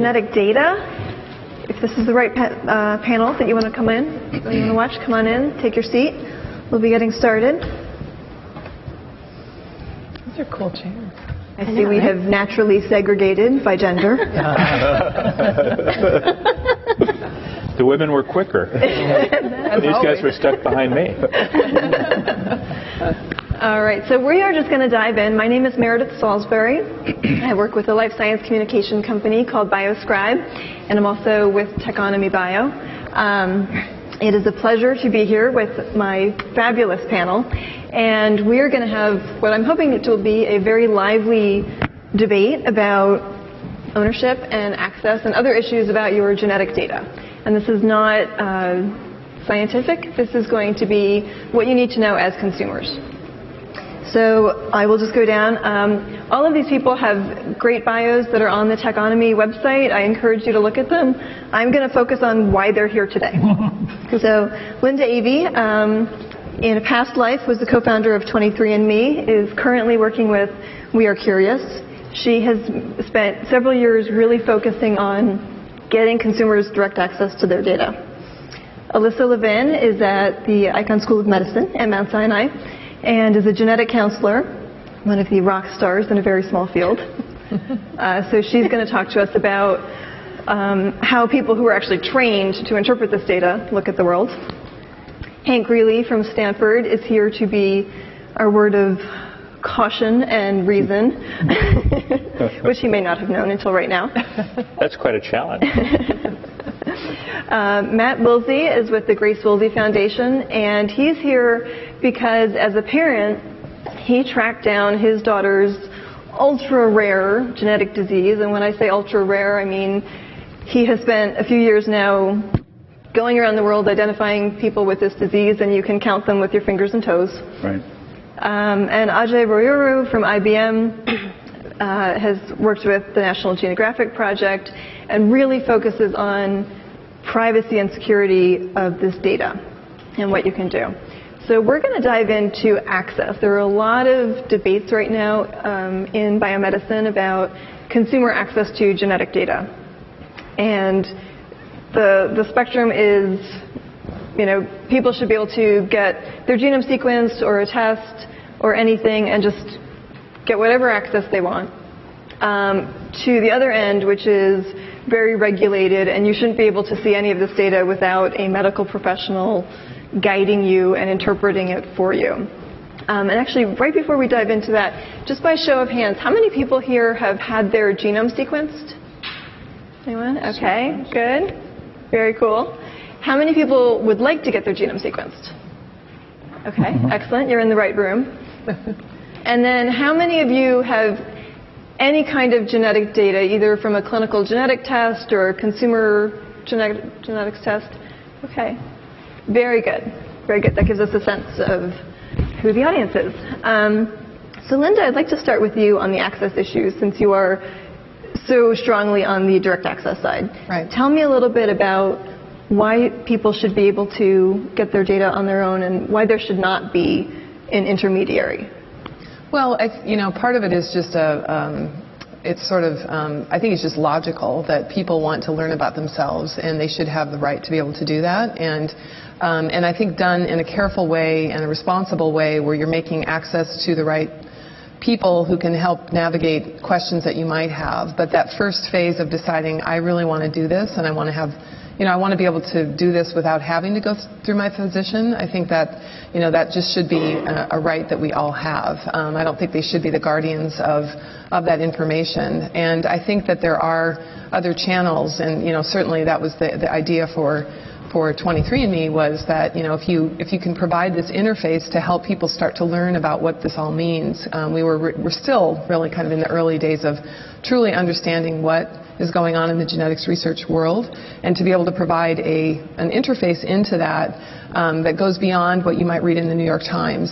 Genetic data. If this is the right panel that you want to come in, that you want to watch, come on in, take your seat. We'll be getting started. These are cool chairs. I see we have naturally segregated by gender. The women were quicker. These guys were stuck behind me. All right, so we are just going to dive in. My name is Meredith Salisbury. I work with a life science communication company called BioScribe, and I'm also with Techonomy Bio. It is a pleasure to be here with my fabulous panel, and we're going to have what I'm hoping it will be a very lively debate about ownership and access and other issues about your genetic data. And this is not scientific. This is going to be what you need to know as consumers. So I will just go down. All of these people have great bios that are on the Techonomy website. I encourage you to look at them. I'm going to focus on why they're here today. So Linda Avey, in a past life, was the co-founder of 23andMe, is currently working with We Are Curious. She has spent several years really focusing on getting consumers direct access to their data. Alyssa Levin is at the Icahn School of Medicine at Mount Sinai, and is a genetic counselor, one of the rock stars in a very small field. So she's going to talk to us about how people who are actually trained to interpret this data look at the world. Hank Greeley from Stanford is here to be our word of caution and reason, which he may not have known until right now. That's quite a challenge. Matt Wilsey is with the Grace Wilsey Foundation, and he's here because as a parent, he tracked down his daughter's ultra-rare genetic disease. And when I say ultra-rare, I mean he has spent a few years now going around the world identifying people with this disease, and you can count them with your fingers and toes. Right. And Ajay Royuru from IBM has worked with the National Geographic Project and really focuses on privacy and security of this data and what you can do. So we're going to dive into access. There are a lot of debates right now in biomedicine about consumer access to genetic data. And the spectrum is, people should be able to get their genome sequenced or a test or anything and just get whatever access they want. To the other end, which is very regulated, and you shouldn't be able to see any of this data without a medical professional guiding you and interpreting it for you. And actually, right before we dive into that, just by show of hands, how many people here have had their genome sequenced? Anyone? Okay, good. Very cool. How many people would like to get their genome sequenced? Okay, excellent. You're in the right room. And then how many of you have any kind of genetic data, either from a clinical genetic test or a consumer genetics test? Okay. Very good. Very good. That gives us a sense of who the audience is. So Linda, I'd like to start with you on the access issues, since you are so strongly on the direct access side. Right. Tell me a little bit about why people should be able to get their data on their own and why there should not be an intermediary. Well, part of it is just it's sort of, I think it's just logical that people want to learn about themselves, and they should have the right to be able to do that. And I think done in a careful way and a responsible way, where you're making access to the right people who can help navigate questions that you might have. But that first phase of deciding, I really want to do this, and I want to have, I want to be able to do this without having to go through my physician. I think that, that just should be a right that we all have. I don't think they should be the guardians of that information. And I think that there are other channels, and, certainly that was the idea for 23andMe, was that, if you can provide this interface to help people start to learn about what this all means. We're still really kind of in the early days of truly understanding what is going on in the genetics research world, and to be able to provide an interface into that that goes beyond what you might read in the New York Times.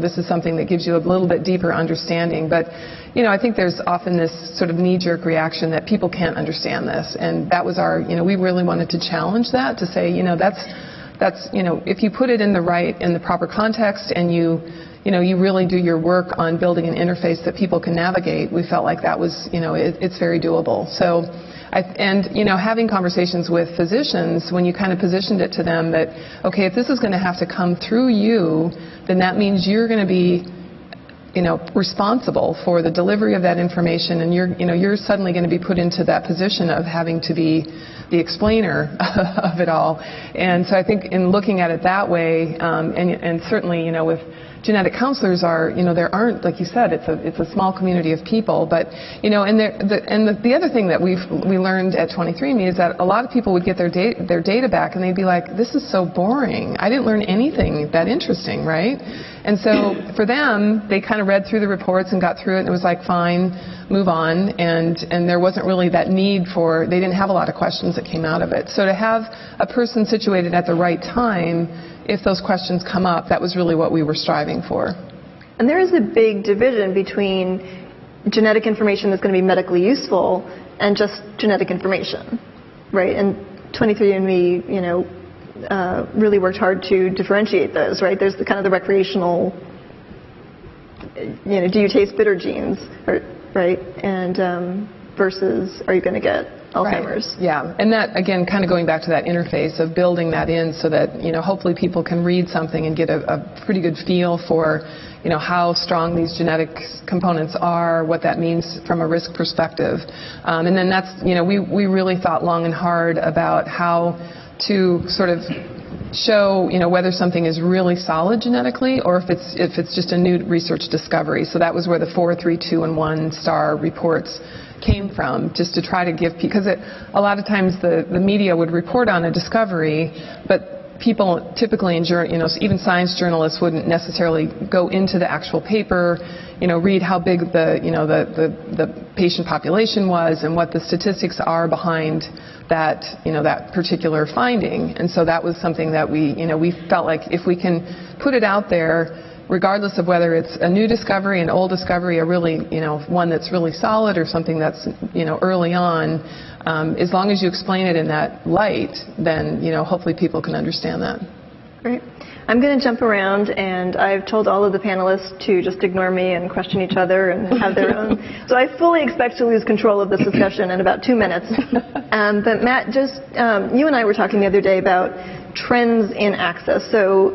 This is something that gives you a little bit deeper understanding. But I think there's often this sort of knee-jerk reaction that people can't understand this, and that was we really wanted to challenge that, to say, that's if you put it in the proper context, and you you really do your work on building an interface that people can navigate, we felt like that was, it's very doable. So, having conversations with physicians, when you kind of positioned it to them that, okay, if this is going to have to come through you, then that means you're going to be responsible for the delivery of that information, and you're suddenly going to be put into that position of having to be the explainer of it all. And so I think in looking at it that way, and certainly, with genetic counselors there aren't, like you said, it's a small community of people, but, the other thing that we learned at 23andMe is that a lot of people would get their data back and they'd be like, this is so boring. I didn't learn anything that interesting, right? And so for them, they kind of read through the reports and got through it, and it was like, fine, move on, and there wasn't really that need they didn't have a lot of questions that came out of it. So to have a person situated at the right time, if those questions come up, that was really what we were striving for. And there is a big division between genetic information that's going to be medically useful and just genetic information, right? And 23andMe, really worked hard to differentiate those, right? There's the kind of the recreational, do you taste bitter genes, right? And versus, are you going to get Alzheimer's? Right. Yeah, and that, again, kind of going back to that interface of building that in so that, hopefully people can read something and get a pretty good feel for, how strong these genetic components are, what that means from a risk perspective. And then that's, we really thought long and hard about how to sort of show, whether something is really solid genetically or if it's just a new research discovery. So that was where the 4, 3, 2, and 1 star reports came from, just to try to give, because a lot of times the media would report on a discovery, but people typically in even science journalists wouldn't necessarily go into the actual paper, read how big the patient population was and what the statistics are behind that that particular finding. And so that was something that we felt like if we can put it out there, regardless of whether it's a new discovery, an old discovery, a really, one that's really solid or something that's, early on, as long as you explain it in that light, then, hopefully people can understand that. Great. I'm going to jump around, and I've told all of the panelists to just ignore me and question each other and have their own. So I fully expect to lose control of this discussion in about 2 minutes. But Matt, just you and I were talking the other day about trends in access. So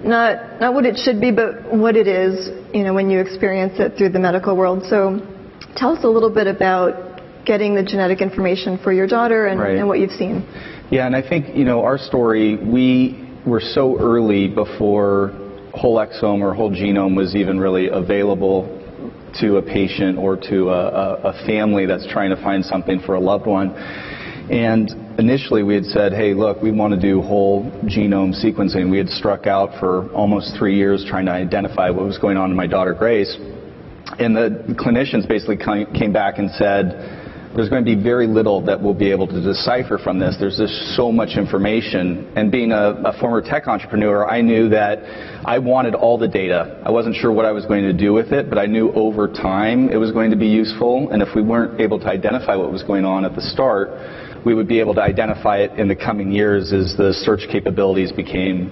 not what it should be, but what it is, when you experience it through the medical world. So tell us a little bit about getting the genetic information for your daughter and what you've seen. Yeah, and I think, our story, we were so early before whole exome or whole genome was even really available to a patient or to a family that's trying to find something for a loved one. And initially we had said, hey, look, we want to do whole genome sequencing. We had struck out for almost 3 years trying to identify what was going on in my daughter Grace. And the clinicians basically came back and said, there's going to be very little that we'll be able to decipher from this. There's just so much information. And being a former tech entrepreneur, I knew that I wanted all the data. I wasn't sure what I was going to do with it, but I knew over time it was going to be useful. And if we weren't able to identify what was going on at the start, we would be able to identify it in the coming years as the search capabilities became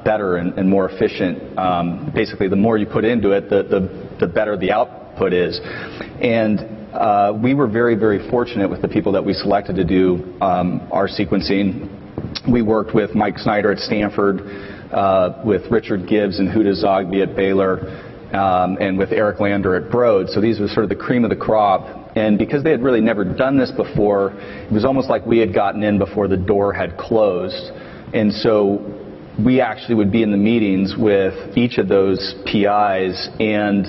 better and more efficient. Basically, the more you put into it, the better the output is. And we were very, very fortunate with the people that we selected to do our sequencing. We worked with Mike Snyder at Stanford, with Richard Gibbs and Huda Zogby at Baylor, and with Eric Lander at Broad. So these were sort of the cream of the crop. And because they had really never done this before, it was almost like we had gotten in before the door had closed. And so we actually would be in the meetings with each of those PIs and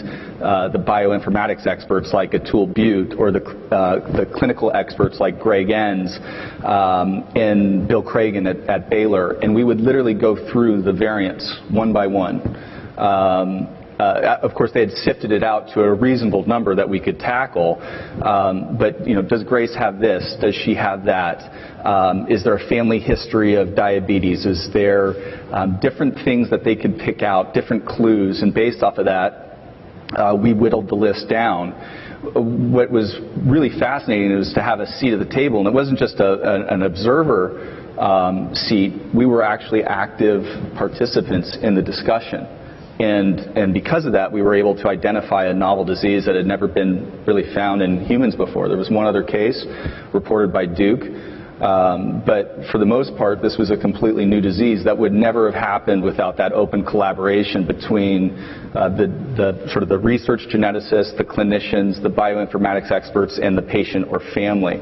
the bioinformatics experts like Atul Butte, or the clinical experts like Greg Enns and Bill Cragen at Baylor. And we would literally go through the variants one by one. Of course, they had sifted it out to a reasonable number that we could tackle. But, does Grace have this? Does she have that? Is there a family history of diabetes? Is there different things that they could pick out, different clues? And based off of that, we whittled the list down. What was really fascinating was to have a seat at the table. And it wasn't just an observer seat. We were actually active participants in the discussion. And because of that, we were able to identify a novel disease that had never been really found in humans before. There was one other case reported by Duke, but for the most part, this was a completely new disease that would never have happened without that open collaboration between the research geneticists, the clinicians, the bioinformatics experts, and the patient or family.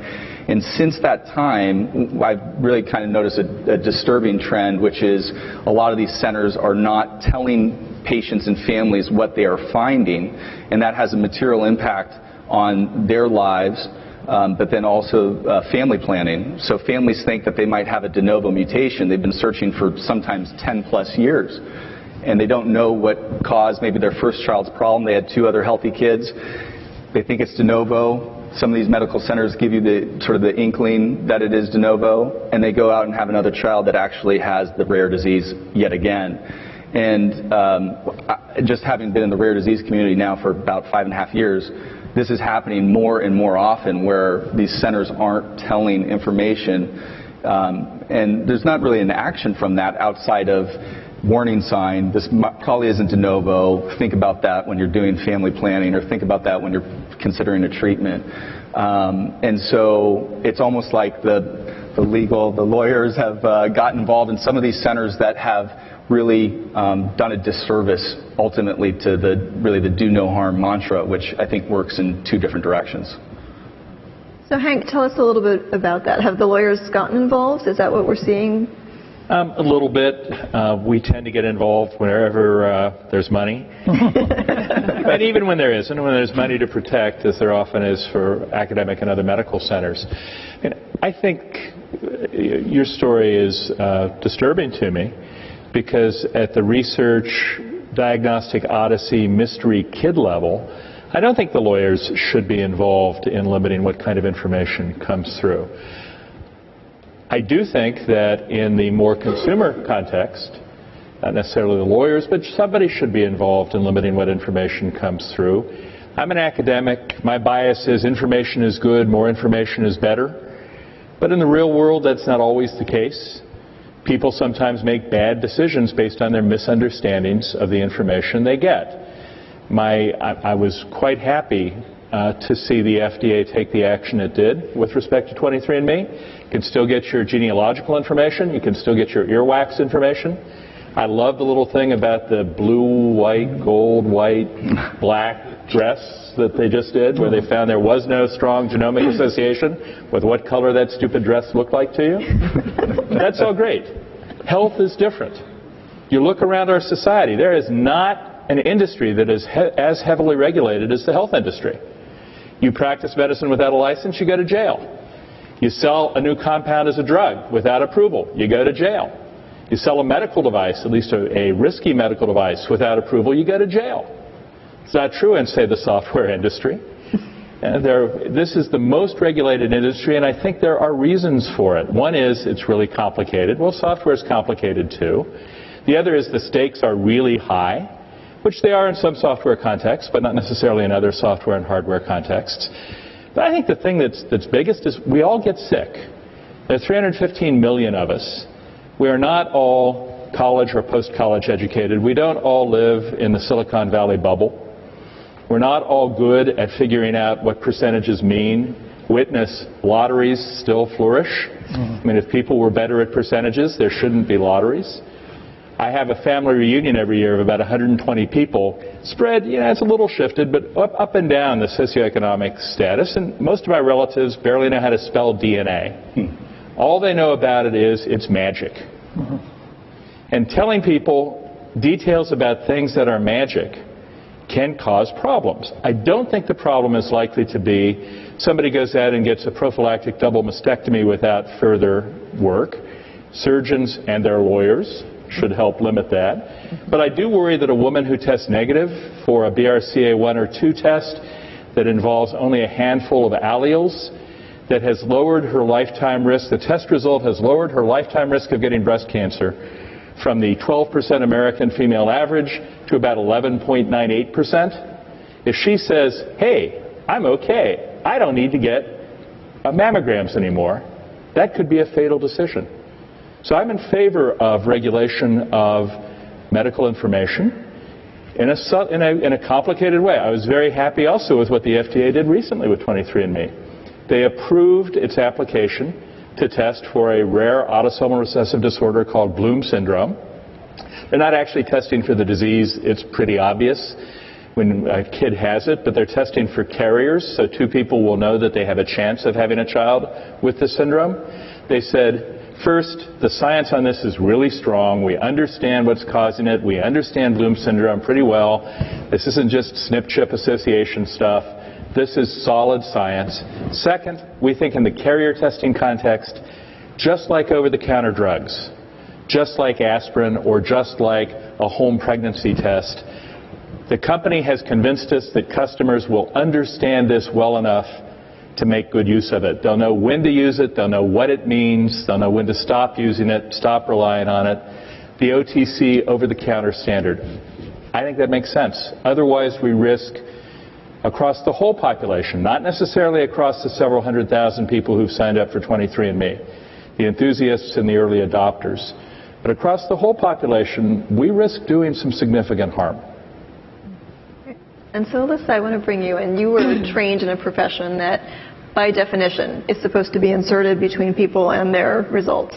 And since that time, I've really kind of noticed a disturbing trend, which is a lot of these centers are not telling patients and families what they are finding, and that has a material impact on their lives, but then also family planning. So families think that they might have a de novo mutation. They've been searching for sometimes 10 plus years, and they don't know what caused maybe their first child's problem. They had 2 other healthy kids. They think it's de novo. Some of these medical centers give you the inkling that it is de novo, and they go out and have another child that actually has the rare disease yet again. And just having been in the rare disease community now for about 5.5 years, this is happening more and more often, where these centers aren't telling information, and there's not really an action from that outside of warning sign, this probably isn't de novo, think about that when you're doing family planning, or think about that when you're considering a treatment. And so it's almost like the lawyers have gotten involved in some of these centers that have really done a disservice ultimately to the do no harm mantra, which I think works in 2 different directions. So Hank, tell us a little bit about that. Have the lawyers gotten involved? Is that what we're seeing? A little bit. We tend to get involved wherever there's money. And even when there isn't, when there's money to protect, as there often is for academic and other medical centers. And I think your story is disturbing to me, because at the research, diagnostic odyssey, mystery kid level, I don't think the lawyers should be involved in limiting what kind of information comes through. I do think that in the more consumer context, not necessarily the lawyers, but somebody should be involved in limiting what information comes through. I'm an academic. My bias is information is good, more information is better. But in the real world, that's not always the case. People sometimes make bad decisions based on their misunderstandings of the information they get. I was quite happy to see the FDA take the action it did with respect to 23andMe. You can still get your genealogical information. You can still get your earwax information. I love the little thing about the blue, white, gold, white, black dress that they just did, where they found there was no strong genomic association with what color that stupid dress looked like to you. That's all great. Health is different. You look around our society, there is not an industry that is as heavily regulated as the health industry. You practice medicine without a license, you go to jail. You sell a new compound as a drug without approval, you go to jail. You sell a medical device, at least a risky medical device, without approval, you go to jail. It's not true in, say, the software industry. This is the most regulated industry, and I think there are reasons for it. One is it's really complicated. Well, software is complicated too. The other is the stakes are really high, which they are in some software contexts, but not necessarily in other software and hardware contexts. But I think the thing that's biggest is we all get sick. There are 315 million of us. We are not all college or post-college educated. We don't all live in the Silicon Valley bubble. We're not all good at figuring out what percentages mean. Witness, lotteries still flourish. I mean, if people were better at percentages, there shouldn't be lotteries. I have a family reunion every year of about 120 people, spread, it's a little shifted, but up and down the socioeconomic status, and most of my relatives barely know how to spell DNA. All they know about it is it's magic. And telling people details about things that are magic can cause problems. I don't think the problem is likely to be somebody goes out and gets a prophylactic double mastectomy without further work. Surgeons and their lawyers should help limit that. But I do worry that a woman who tests negative for a BRCA1 or 2 test that involves only a handful of alleles, that has lowered her lifetime risk, the test result has lowered her lifetime risk of getting breast cancer from the 12% American female average to about 11.98%. If she says, hey, I'm okay, I don't need to get mammograms anymore, that could be a fatal decision. So I'm in favor of regulation of medical information. in a complicated way. I was very happy also with what the FDA did recently with 23andMe. They approved its application to test for a rare autosomal recessive disorder called Bloom syndrome. They're not actually testing for the disease. It's pretty obvious when a kid has it, but they're testing for carriers, so two people will know that they have a chance of having a child with the syndrome. They said, first, the science on this is really strong. We understand what's causing it. We understand Bloom syndrome pretty well. This isn't just SNP-chip association stuff. This is solid science. Second, we think in the carrier testing context, just like over-the-counter drugs, just like aspirin or just like a home pregnancy test, the company has convinced us that customers will understand this well enough to make good use of it. They'll know when to use it. They'll know what it means. They'll know when to stop using it, stop relying on it. The OTC, over-the-counter standard. I think that makes sense. Otherwise, we risk across the whole population, not necessarily across the several 100,000 people who've signed up for 23andMe, the enthusiasts and the early adopters. But across the whole population, we risk doing some significant harm. And so, Alyssa, I want to bring you in. You were trained in a profession that, by definition, is supposed to be inserted between people and their results.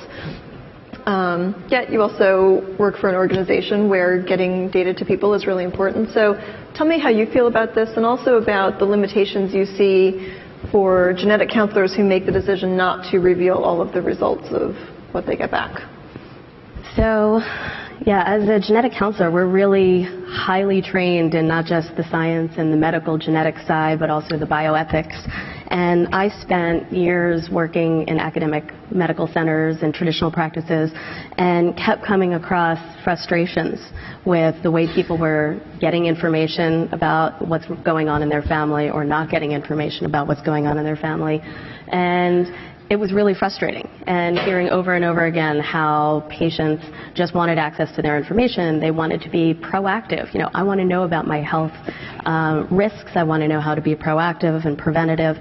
Yet you also work for an organization where getting data to people is really important. So tell me how you feel about this, and also about the limitations you see for genetic counselors who make the decision not to reveal all of the results of what they get back. So, yeah, as a genetic counselor, we're really highly trained in not just the science and the medical genetics side, but also the bioethics. And I spent years working in academic medical centers and traditional practices and kept coming across frustrations with the way people were getting information about what's going on in their family or not getting information about what's going on in their family. And it was really frustrating, and hearing over and over again how patients just wanted access to their information. They wanted to be proactive. You know, I want to know about my health risks. I want to know how to be proactive and preventative,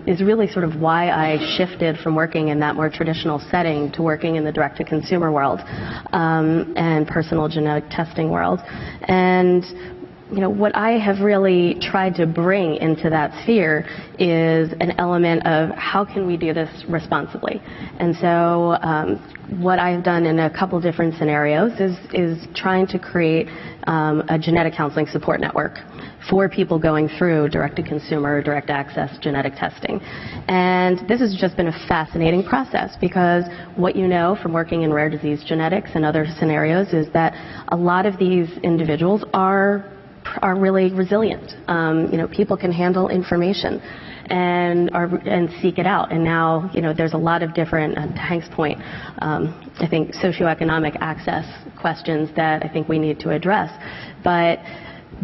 is really sort of why I shifted from working in that more traditional setting to working in the direct-to-consumer world and personal genetic testing world. And you know, what I have really tried to bring into that sphere is an element of how can we do this responsibly. And so what I've done in a couple different scenarios is trying to create a genetic counseling support network for people going through direct-to-consumer, direct-access genetic testing. And this has just been a fascinating process, because what you know from working in rare disease genetics and other scenarios is that a lot of these individuals are really resilient. You know, people can handle information and seek it out. And now, you know, there's a lot of different, to Hank's point, I think socioeconomic access questions that I think we need to address. But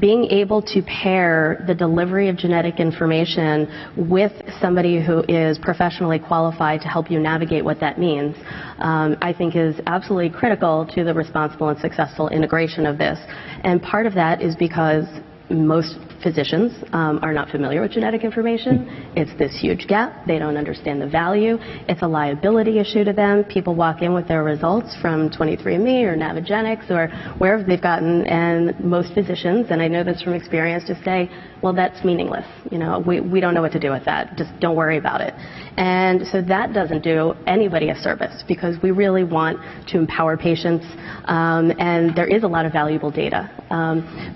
being able to pair the delivery of genetic information with somebody who is professionally qualified to help you navigate what that means, I think is absolutely critical to the responsible and successful integration of this. And part of that is because most physicians are not familiar with genetic information. It's this huge gap. They don't understand the value. It's a liability issue to them. People walk in with their results from 23andMe or Navigenics or wherever they've gotten, and most physicians, and I know this from experience, just say, well, that's meaningless. You know, we don't know what to do with that. Just don't worry about it. And so that doesn't do anybody a service, because we really want to empower patients, and there is a lot of valuable data.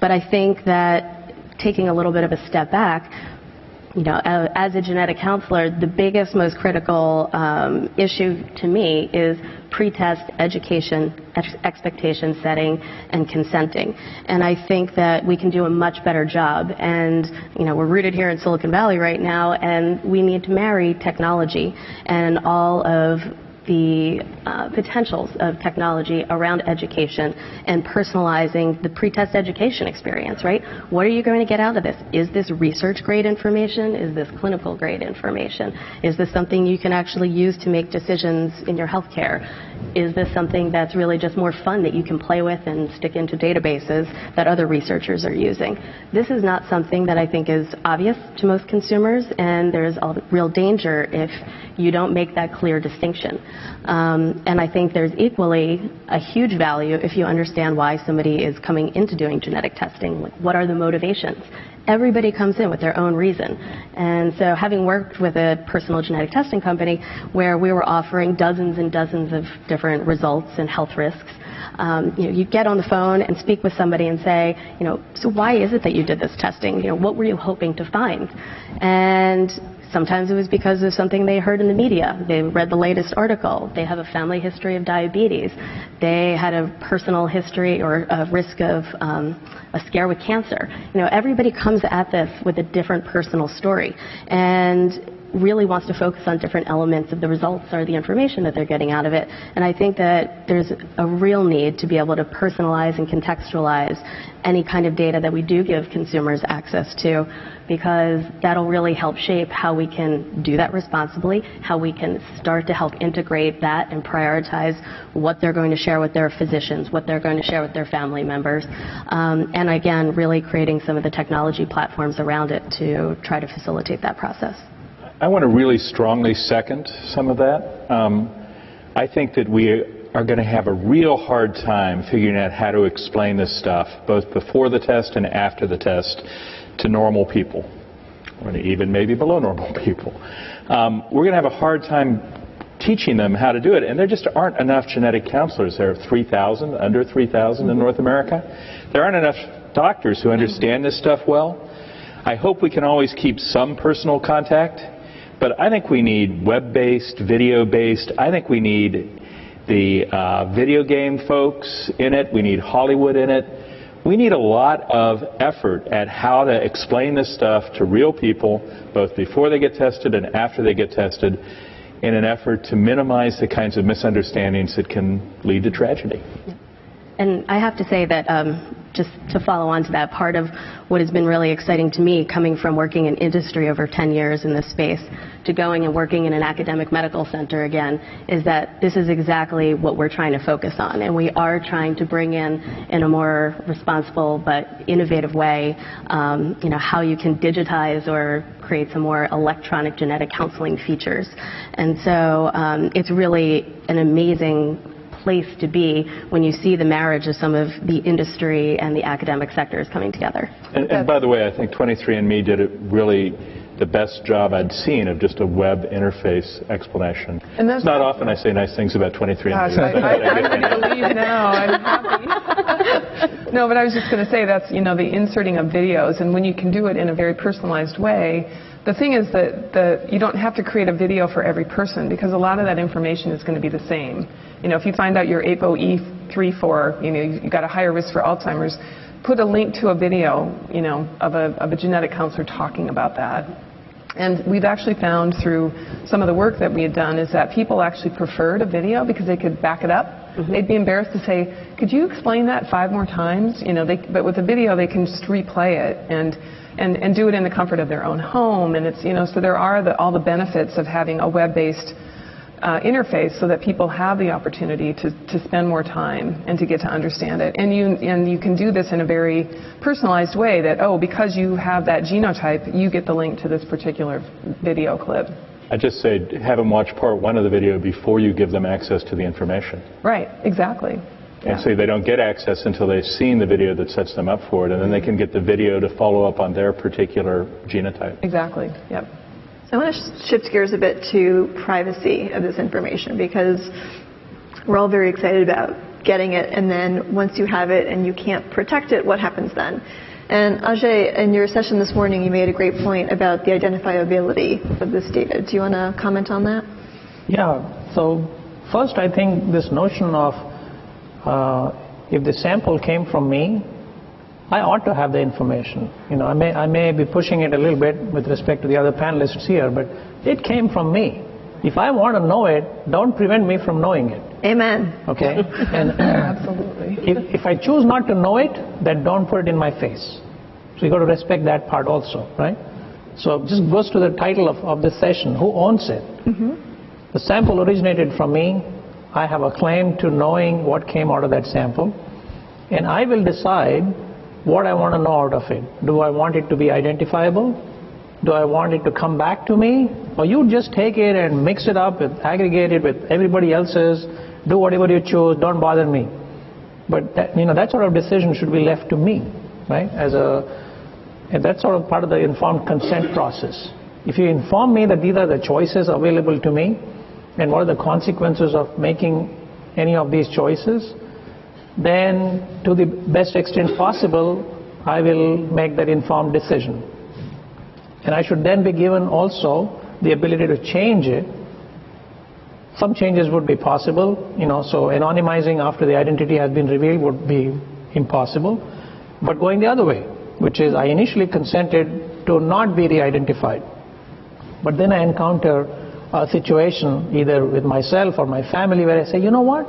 But I think that taking a little bit of a step back, you know, as a genetic counselor, the biggest, most critical issue to me is pre-test education, expectation setting, and consenting. And I think that we can do a much better job. And, you know, we're rooted here in Silicon Valley right now, and we need to marry technology and all of the potentials of technology around education and personalizing the pre-test education experience, right? What are you going to get out of this? Is this research-grade information? Is this clinical-grade information? Is this something you can actually use to make decisions in your healthcare? Is this something that's really just more fun that you can play with and stick into databases that other researchers are using? This is not something that I think is obvious to most consumers, and there's a real danger if you don't make that clear distinction. And I think there's equally a huge value if you understand why somebody is coming into doing genetic testing. Like, what are the motivations? Everybody comes in with their own reason. And so having worked with a personal genetic testing company where we were offering dozens and dozens of different results and health risks, you get on the phone and speak with somebody and say, so why is it that you did this testing? What were you hoping to find? And sometimes it was because of something they heard in the media. They read the latest article. They have a family history of diabetes. They had a personal history or a risk of a scare with cancer. Everybody comes at this with a different personal story and really wants to focus on different elements of the results or the information that they're getting out of it. And I think that there's a real need to be able to personalize and contextualize any kind of data that we do give consumers access to, because that'll really help shape how we can do that responsibly, how we can start to help integrate that and prioritize what they're going to share with their physicians, what they're going to share with their family members, and again, really creating some of the technology platforms around it to try to facilitate that process. I want to really strongly second some of that. I think that we are going to have a real hard time figuring out how to explain this stuff, both before the test and after the test, to normal people, or even maybe below normal people. We're going to have a hard time teaching them how to do it, and there just aren't enough genetic counselors. There are 3,000, under 3,000 in North America. There aren't enough doctors who understand this stuff well. I hope we can always keep some personal contact, but I think we need web-based, video-based. I think we need the video game folks in it. We need Hollywood in it. We need a lot of effort at how to explain this stuff to real people, both before they get tested and after they get tested, in an effort to minimize the kinds of misunderstandings that can lead to tragedy. And I have to say that just to follow on to that, part of what has been really exciting to me, coming from working in industry over 10 years in this space to going and working in an academic medical center again, is that this is exactly what we're trying to focus on. And we are trying to bring in a more responsible but innovative way, how you can digitize or create some more electronic genetic counseling features. And so it's really an amazing place to be when you see the marriage of some of the industry and the academic sectors coming together. And by the way, I think 23andMe did it really the best job I'd seen of just a web interface explanation. And it's not often I say nice things about 23andMe. Gosh, I believe now. I'm happy. No, but I was just going to say that's, the inserting of videos, and when you can do it in a very personalized way. The thing is that you don't have to create a video for every person, because a lot of that information is going to be the same. If you find out you're ApoE34, you've got a higher risk for Alzheimer's, put a link to a video, of a genetic counselor talking about that. And we've actually found through some of the work that we had done is that people actually preferred a video because they could back it up. Mm-hmm. They'd be embarrassed to say, could you explain that 5 more times? But with a video they can just replay it and do it in the comfort of their own home. And it's, so there are all the benefits of having a web-based interface so that people have the opportunity to spend more time and to get to understand it. And you can do this in a very personalized way that, because you have that genotype, you get the link to this particular video clip. I just say have them watch part 1 of the video before you give them access to the information. Right, exactly. And so they don't get access until they've seen the video that sets them up for it, and then they can get the video to follow up on their particular genotype. Exactly, yep. So I want to shift gears a bit to privacy of this information, because we're all very excited about getting it, and then once you have it and you can't protect it, what happens then? And Ajay, in your session this morning, you made a great point about the identifiability of this data. Do you want to comment on that? Yeah. So first, I think this notion of if the sample came from me, I ought to have the information. I may be pushing it a little bit with respect to the other panelists here, but it came from me. If I want to know it, don't prevent me from knowing it. Amen. Okay? And absolutely. If I choose not to know it, then don't put it in my face. So you got to respect that part also, right? So it just goes to the title of this session. Who owns it? Mm-hmm. The sample originated from me. I have a claim to knowing what came out of that sample, and I will decide what I want to know out of it. Do I want it to be identifiable? Do I want it to come back to me? Or you just take it and mix it up, aggregate it with everybody else's, do whatever you choose, don't bother me. But that sort of decision should be left to me, right? And that's sort of part of the informed consent process. If you inform me that these are the choices available to me, and what are the consequences of making any of these choices, then to the best extent possible, I will make that informed decision. And I should then be given also the ability to change it. Some changes would be possible, so anonymizing after the identity has been revealed would be impossible. But going the other way, which is I initially consented to not be re-identified. But then I encounter a situation either with myself or my family where I say, you know what?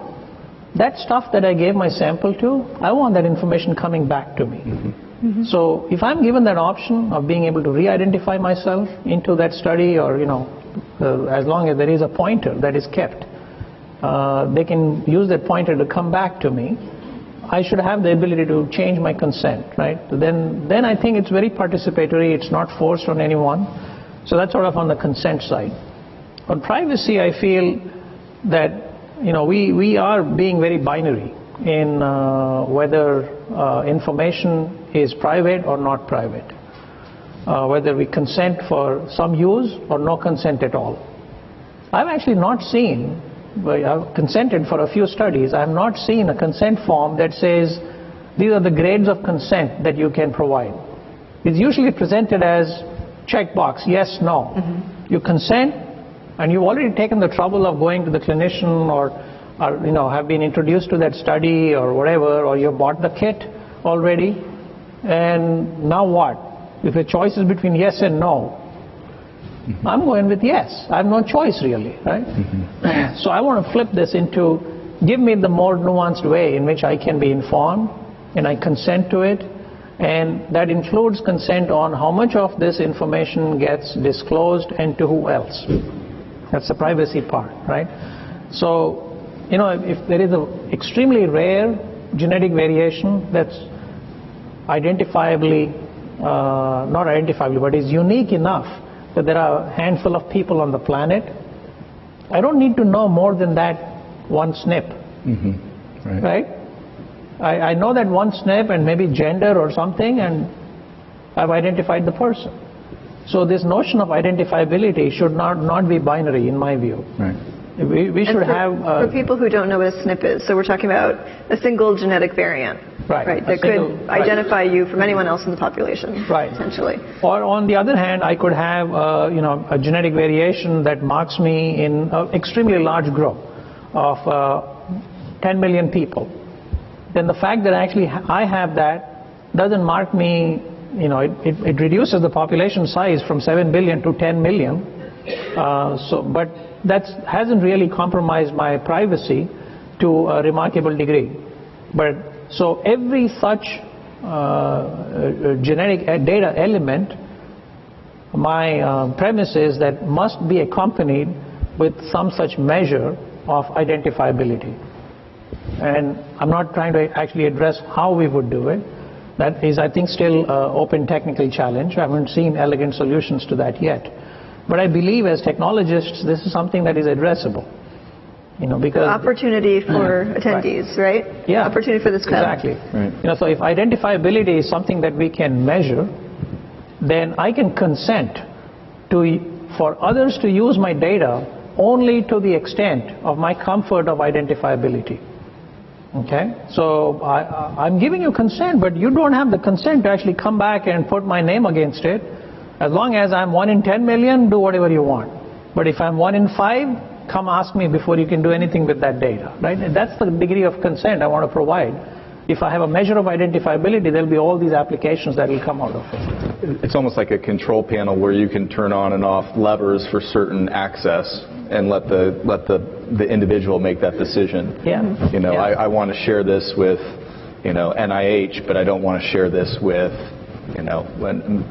That stuff that I gave my sample to, I want that information coming back to me. Mm-hmm. So if I'm given that option of being able to re-identify myself into that study, or as long as there is a pointer that is kept, they can use that pointer to come back to me. I should have the ability to change my consent, right? Then I think it's very participatory. It's not forced on anyone. So that's sort of on the consent side. On privacy, I feel that we are being very binary in whether information is private or not private, whether we consent for some use or no consent at all. I've actually not seen, I've consented for a few studies, I have not seen a consent form that says these are the grades of consent that you can provide. It's usually presented as checkbox, yes, no. Mm-hmm. You consent, and you've already taken the trouble of going to the clinician or have been introduced to that study or whatever, or you've bought the kit already, and now what? If the choice is between yes and no, mm-hmm. I'm going with yes. I have no choice really, right? Mm-hmm. So I want to flip this into, give me the more nuanced way in which I can be informed and I consent to it, and that includes consent on how much of this information gets disclosed and to who else. That's the privacy part, right? So, if there is an extremely rare genetic variation that's identifiably, not identifiably, but is unique enough that there are a handful of people on the planet, I don't need to know more than that one SNP, mm-hmm. Right? I know that one SNP and maybe gender or something, and I've identified the person. So this notion of identifiability should not be binary in my view. Right. We should have... for people who don't know what a SNP is, so we're talking about a single genetic variant, right, that could identify you from anyone else in the population, right, essentially. Or on the other hand, I could have a genetic variation that marks me in an extremely large group of 10 million people. Then the fact that actually I have that doesn't mark me, it reduces the population size from 7 billion to 10 million. But that hasn't really compromised my privacy to a remarkable degree. But so every such genetic data element, my premise is that must be accompanied with some such measure of identifiability. And I'm not trying to actually address how we would do it. That is, I think, still an open technical challenge. I haven't seen elegant solutions to that yet. But I believe as technologists, this is something that is addressable. Because the opportunity for attendees, right? Yeah. Opportunity for this club. Exactly. Right. So if identifiability is something that we can measure, then I can consent for others to use my data only to the extent of my comfort of identifiability. Okay? So I'm giving you consent, but you don't have the consent to actually come back and put my name against it. As long as I'm 1 in 10 million, do whatever you want. But if I'm 1 in 5, come ask me before you can do anything with that data, right? And that's the degree of consent I want to provide. If I have a measure of identifiability, there'll be all these applications that will come out of it. It's almost like a control panel where you can turn on and off levers for certain access and let the individual make that decision. Yeah. I want to share this with, NIH, but I don't want to share this with,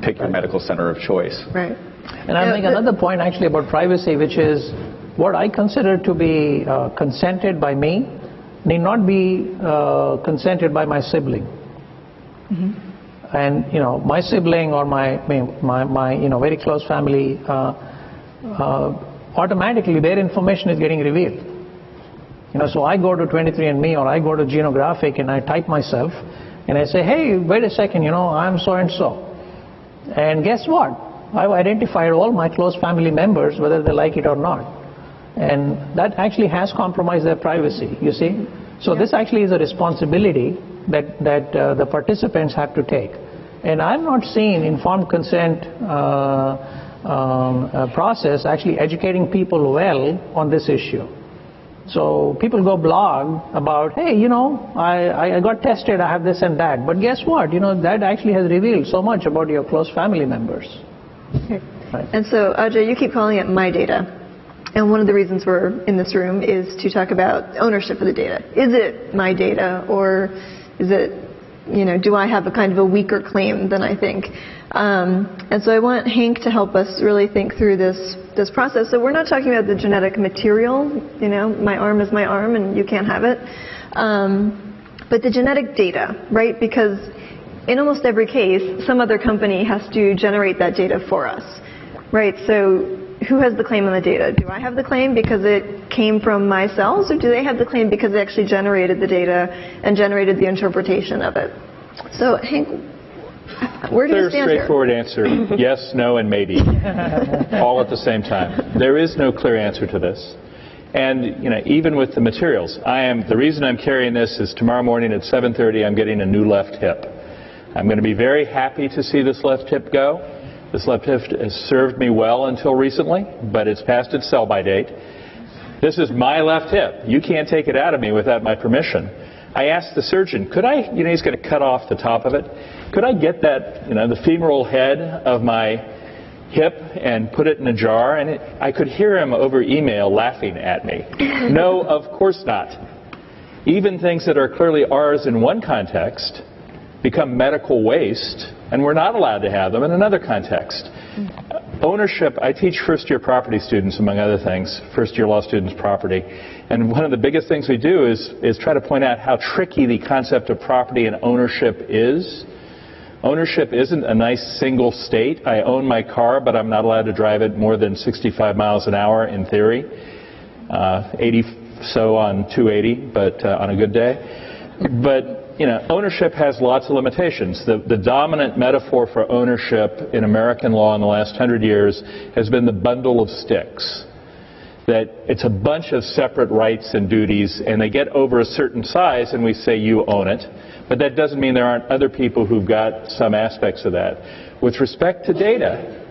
pick your medical center of choice. Right. And I'll make another point actually about privacy, which is what I consider to be consented by me need not be consented by my sibling. Mm-hmm. and my sibling or my very close family, automatically their information is getting revealed. So I go to 23andMe or I go to Genographic and I type myself and I say, hey, wait a second, I'm so and so. And guess what? I've identified all my close family members, whether they like it or not. And that actually has compromised their privacy, you see. So this actually is a responsibility that the participants have to take. And I've not seen informed consent process actually educating people well on this issue. So people go blog about, hey, I got tested, I have this and that. But guess what? That actually has revealed so much about your close family members. Okay. Right. And so, Ajay, you keep calling it my data. And one of the reasons we're in this room is to talk about ownership of the data. Is it my data, or is it, do I have a kind of a weaker claim than I think? And so I want Hank to help us really think through this process. So we're not talking about the genetic material, my arm is my arm and you can't have it, but the genetic data, right? Because in almost every case, some other company has to generate that data for us, right? So who has the claim on the data? Do I have the claim because it came from my cells, or do they have the claim because they actually generated the data and generated the interpretation of it? So, Hank, where do you stand here? Straightforward answer, yes, no, and maybe, all at the same time. There is no clear answer to this. And, even with the materials, the reason I'm carrying this is tomorrow morning at 7:30 I'm getting a new left hip. I'm going to be very happy to see this left hip go. This left hip has served me well until recently, but it's past its sell-by date. This is my left hip. You can't take it out of me without my permission. I asked the surgeon, could I, he's going to cut off the top of it, could I get that, the femoral head of my hip and put it in a jar? And I could hear him over email laughing at me. No, of course not. Even things that are clearly ours in one context become medical waste, and we're not allowed to have them in another context. Ownership, I teach first-year property students, among other things, first-year law students property, and one of the biggest things we do is try to point out how tricky the concept of property and ownership is. Ownership isn't a nice single state. I own my car, but I'm not allowed to drive it more than 65 miles an hour in theory, 80 so on 280, but on a good day. But ownership has lots of limitations. The dominant metaphor for ownership in American law in the last 100 years has been the bundle of sticks. That it's a bunch of separate rights and duties, and they get over a certain size, and we say you own it. But that doesn't mean there aren't other people who've got some aspects of that. With respect to data,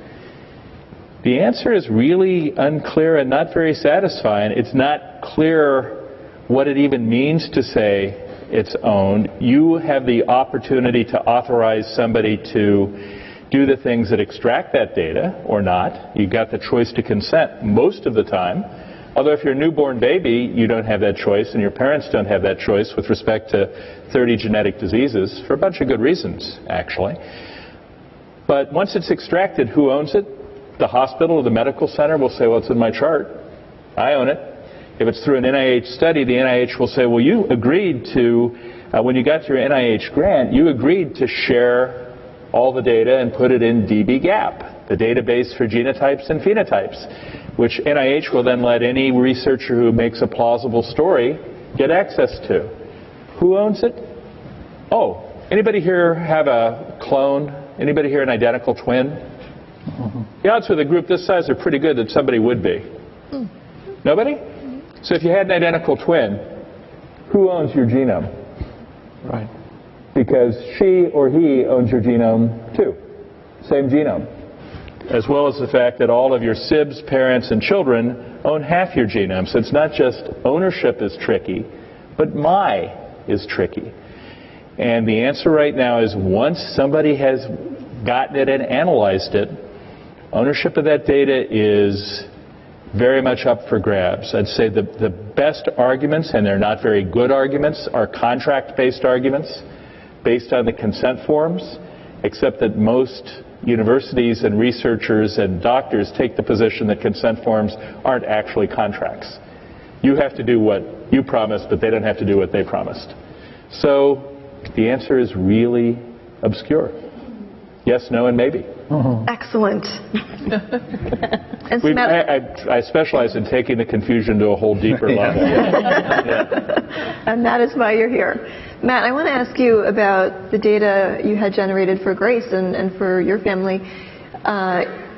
the answer is really unclear and not very satisfying. It's not clear what it even means to say it's owned. You have the opportunity to authorize somebody to do the things that extract that data or not. You've got the choice to consent most of the time. Although if you're a newborn baby, you don't have that choice, and your parents don't have that choice with respect to 30 genetic diseases for a bunch of good reasons, actually. But once it's extracted, who owns it? The hospital or the medical center will say, well, it's in my chart. I own it. If it's through an NIH study, the NIH will say, well, you agreed to, when you got your NIH grant, you agreed to share all the data and put it in dbGaP, the database for genotypes and phenotypes, which NIH will then let any researcher who makes a plausible story get access to. Who owns it? Oh, anybody here have a clone? Anybody here an identical twin? The odds with a group this size are pretty good that somebody would be. Nobody? So if you had an identical twin, who owns your genome? Right. Because she or he owns your genome too. Same genome. As well as the fact that all of your sibs, parents, and children own half your genome. So it's not just ownership is tricky, but my is tricky. And the answer right now is once somebody has gotten it and analyzed it, ownership of that data is very much up for grabs. I'd say the best arguments, and they're not very good arguments, are contract-based arguments based on the consent forms, except that most universities and researchers and doctors take the position that consent forms aren't actually contracts. You have to do what you promised, but they don't have to do what they promised. So the answer is really obscure. yes, no, and maybe. Excellent. And I specialize in taking the confusion to a whole deeper level. And that is why you're here. Matt, I want to ask you about the data you had generated for Grace and for your family.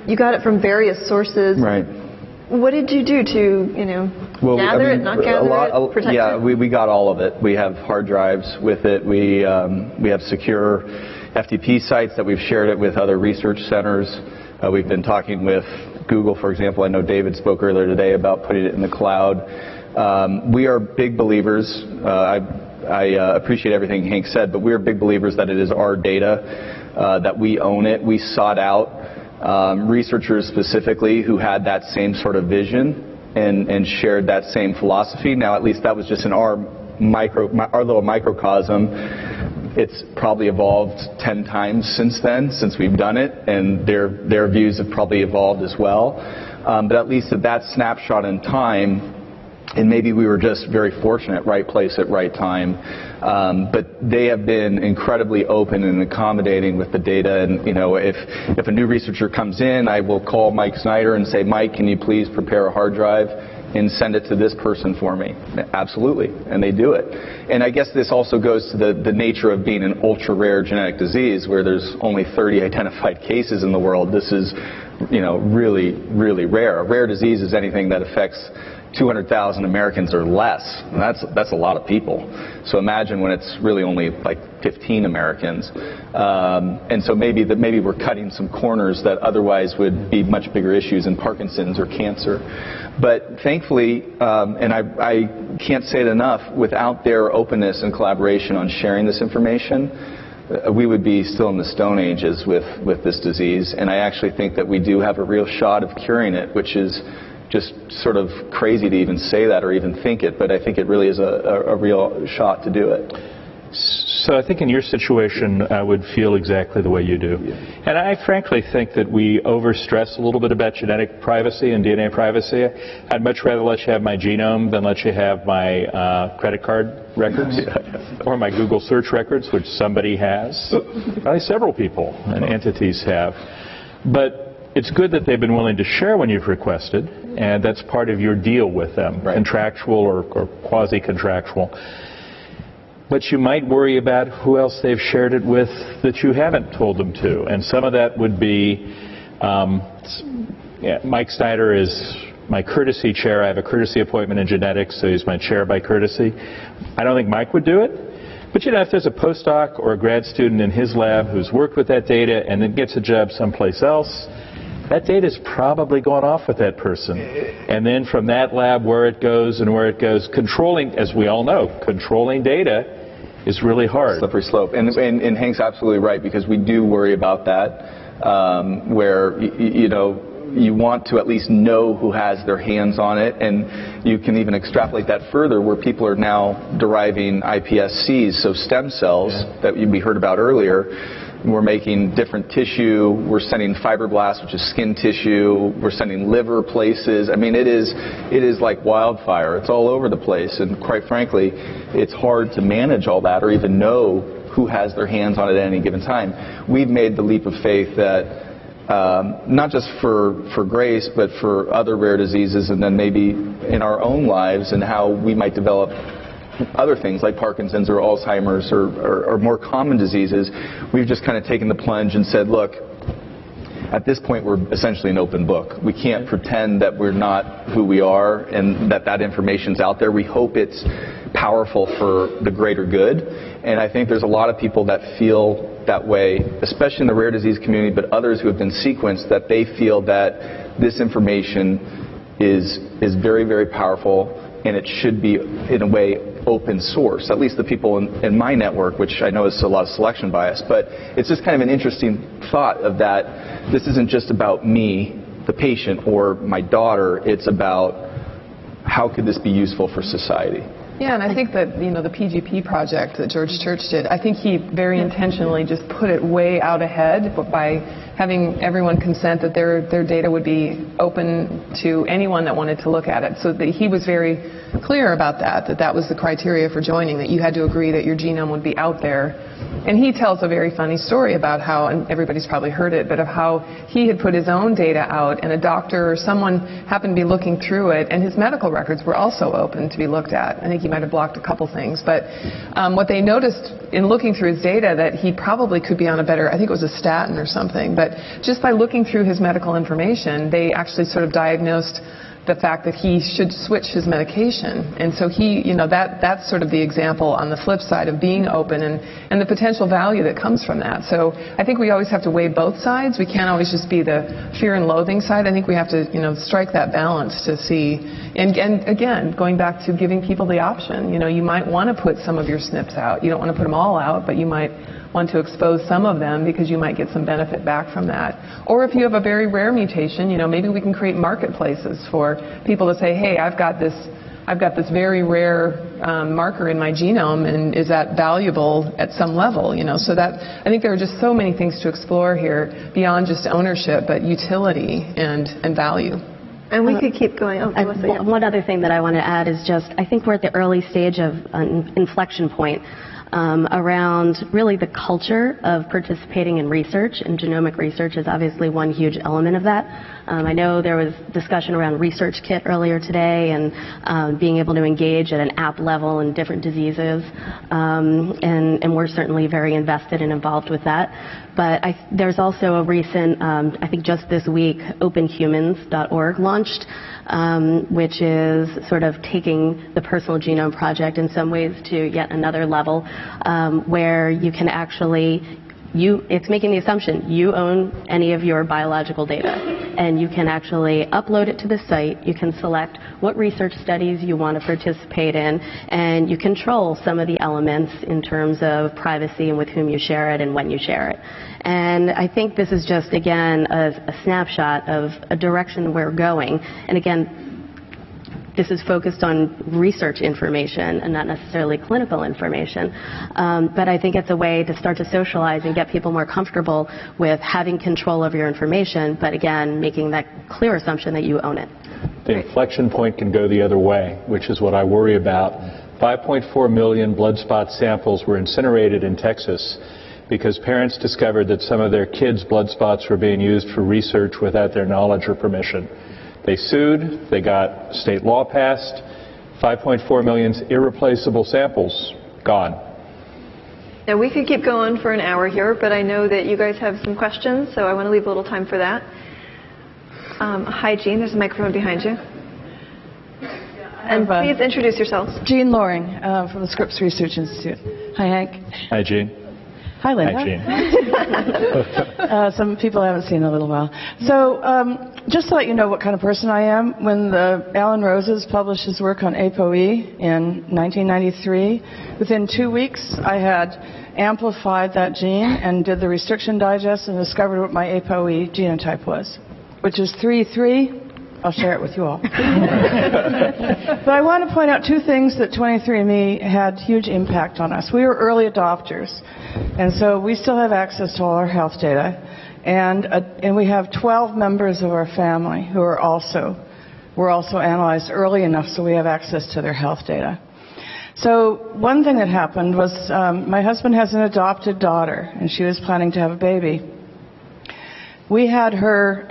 You got it from various sources. Right. What did you do to, gather it, not gather it, protect it? We got all of it. We have hard drives with it. We have secure FTP sites that we've shared it with other research centers. We've been talking with Google, for example. I know David spoke earlier today about putting it in the cloud. We are big believers. I appreciate everything Hank said, but we are big believers that it is our data, that we own it. We sought out researchers specifically who had that same sort of vision and shared that same philosophy. Now, at least that was just in our little microcosm. It's probably evolved 10 times since then, since we've done it, and their views have probably evolved as well. But at least at that snapshot in time, and maybe we were just very fortunate, right place at right time. But they have been incredibly open and accommodating with the data. And if a new researcher comes in, I will call Mike Snyder and say, Mike, can you please prepare a hard drive and send it to this person for me? Absolutely, and they do it. And I guess this also goes to the nature of being an ultra-rare genetic disease where there's only 30 identified cases in the world. This is, really, really rare. A rare disease is anything that affects 200,000 Americans or less. And that's a lot of people. So imagine when it's really only like 15 Americans. And so maybe we're cutting some corners that otherwise would be much bigger issues in Parkinson's or cancer. But thankfully, and I can't say it enough, without their openness and collaboration on sharing this information, we would be still in the Stone Ages with this disease. And I actually think that we do have a real shot of curing it, which is just sort of crazy to even say that or even think it, but I think it really is a real shot to do it. So I think in your situation, I would feel exactly the way you do. And I frankly think that we overstress a little bit about genetic privacy and DNA privacy. I'd much rather let you have my genome than let you have my credit card records or my Google search records, which somebody has. Probably several people and entities have. But it's good that they've been willing to share when you've requested, and that's part of your deal with them, right. Contractual or quasi-contractual. But you might worry about who else they've shared it with that you haven't told them to. And some of that would be, Mike Snyder is my courtesy chair. I have a courtesy appointment in genetics, so he's my chair by courtesy. I don't think Mike would do it. But if there's a postdoc or a grad student in his lab who's worked with that data and then gets a job someplace else, that data is probably going off with that person. And then from that lab, where it goes, controlling, as we all know, controlling data is really hard. Slippery slope. And Hank's absolutely right, because we do worry about that, where, you want to at least know who has their hands on it, and you can even extrapolate that further where people are now deriving iPSCs, so stem cells that we heard about earlier. We're making different tissue. We're sending fibroblasts, which is skin tissue. We're sending liver places. I mean, it is like wildfire. It's all over the place, and quite frankly, it's hard to manage all that or even know who has their hands on it at any given time. We've made the leap of faith that not just for Grace, but for other rare diseases, and then maybe in our own lives and how we might develop other things like Parkinson's or Alzheimer's or more common diseases. We've just kind of taken the plunge and said, look, at this point we're essentially an open book. We can't pretend that we're not who we are and that information's out there. We hope it's powerful for the greater good. And I think there's a lot of people that feel that way, especially in the rare disease community, but others who have been sequenced, that they feel that this information is very, very powerful, and it should be, in a way, open source. At least the people in my network, which I know is a lot of selection bias, but it's just kind of an interesting thought of that this isn't just about me, the patient, or my daughter. It's about how could this be useful for society. Yeah, and I think that, the PGP project that George Church did, I think he very intentionally just put it way out ahead by having everyone consent that their data would be open to anyone that wanted to look at it. So that he was very clear about that was the criteria for joining, that you had to agree that your genome would be out there And he tells a very funny story about how, and everybody's probably heard it, but of how he had put his own data out, and a doctor or someone happened to be looking through it, and his medical records were also open to be looked at. I think he might have blocked a couple things, but what they noticed in looking through his data, that he probably could be on a better, I think it was a statin or something, but just by looking through his medical information, they actually sort of diagnosed the fact that he should switch his medication. And so he, that's sort of the example on the flip side of being open and the potential value that comes from that. So I think we always have to weigh both sides. We can't always just be the fear and loathing side. I think we have to, strike that balance to see. And again, going back to giving people the option, you might want to put some of your SNPs out. You don't want to put them all out, but you might want to expose some of them because you might get some benefit back from that. Or if you have a very rare mutation, maybe we can create marketplaces for people to say, hey, I've got this very rare marker in my genome, and is that valuable at some level? So that I think there are just so many things to explore here beyond just ownership, but utility and value. And we could keep going. Oh, one other thing that I want to add is just I think we're at the early stage of an inflection point around really the culture of participating in research, and genomic research is obviously one huge element of that. I know there was discussion around Research Kit earlier today, and being able to engage at an app level in different diseases, and we're certainly very invested and involved with that. But there's also a recent, I think just this week, openhumans.org launched, which is sort of taking the Personal Genome Project in some ways to yet another level, where you can actually, it's making the assumption you own any of your biological data, and you can actually upload it to the site. You can select what research studies you want to participate in, and you control some of the elements in terms of privacy and with whom you share it and when you share it. And I think this is just, again, a snapshot of a direction we're going. And again, this is focused on research information and not necessarily clinical information. But I think it's a way to start to socialize and get people more comfortable with having control over your information, but again, making that clear assumption that you own it. The inflection point can go the other way, which is what I worry about. 5.4 million blood spot samples were incinerated in Texas because parents discovered that some of their kids' blood spots were being used for research without their knowledge or permission. They sued, they got state law passed, 5.4 million irreplaceable samples gone. Now we could keep going for an hour here, but I know that you guys have some questions, so I want to leave a little time for that. Hi, Jean, there's a microphone behind you. And please introduce yourselves. Jean Loring from the Scripps Research Institute. Hi, Hank. Hi, Jean. Hi, Linda. Hi, Jean. Some people I haven't seen in a little while. So just to let you know what kind of person I am, when Alan Roses published his work on ApoE in 1993, within 2 weeks I had amplified that gene and did the restriction digest and discovered what my ApoE genotype was, which is 3-3. I'll share it with you all. But I want to point out two things that 23andMe had huge impact on us. We were early adopters, and so we still have access to all our health data. And we have 12 members of our family who were also analyzed early enough so we have access to their health data. So one thing that happened was my husband has an adopted daughter, and she was planning to have a baby. We had her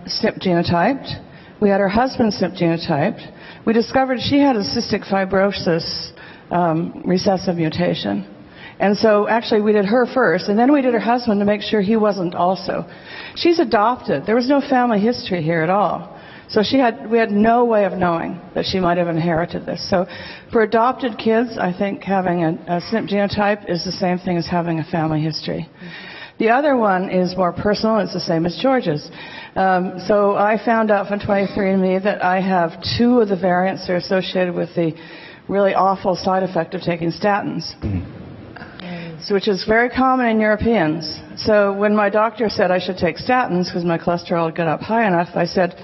SNP genotyped. We had her husband's SNP genotyped. We discovered she had a cystic fibrosis recessive mutation. And so actually we did her first, and then we did her husband to make sure he wasn't also. She's adopted. There was no family history here at all. So we had no way of knowing that she might have inherited this. So for adopted kids, I think having a SNP genotype is the same thing as having a family history. The other one is more personal. It's the same as George's. So I found out from 23andMe that I have 2 of the variants that are associated with the really awful side effect of taking statins, which is very common in Europeans. So when my doctor said I should take statins because my cholesterol had got up high enough, I said,